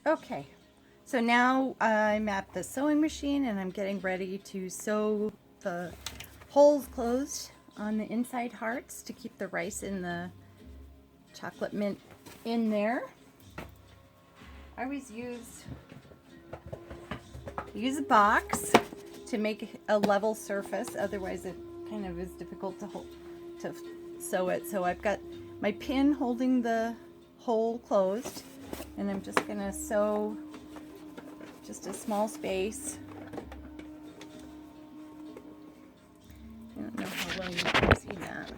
Okay, so now I'm at the sewing machine and I'm getting ready to sew the holes closed on the inside hearts to keep the rice and the chocolate mint in there. I always use a box to make a level surface, otherwise it kind of is difficult to sew it. So I've got my pin holding the hole closed, and I'm just gonna sew just a small space. I don't know how well you can see that.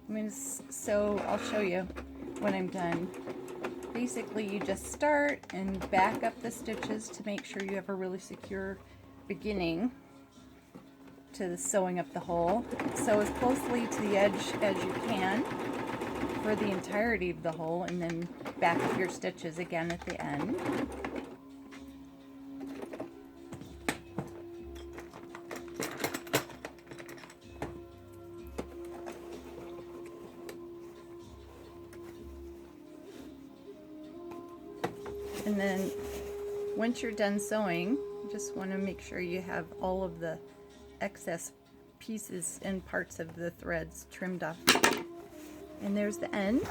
I'm gonna sew, I'll show you when I'm done. Basically, you just start and back up the stitches to make sure you have a really secure beginning to the sewing up the hole. Sew as closely to the edge as you can for the entirety of the hole, and then back up your stitches again at the end. And then once you're done sewing, you just want to make sure you have all of the excess pieces and parts of the threads trimmed off. And there's the end.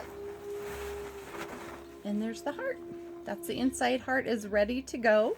And there's the heart. That's the inside heart is ready to go.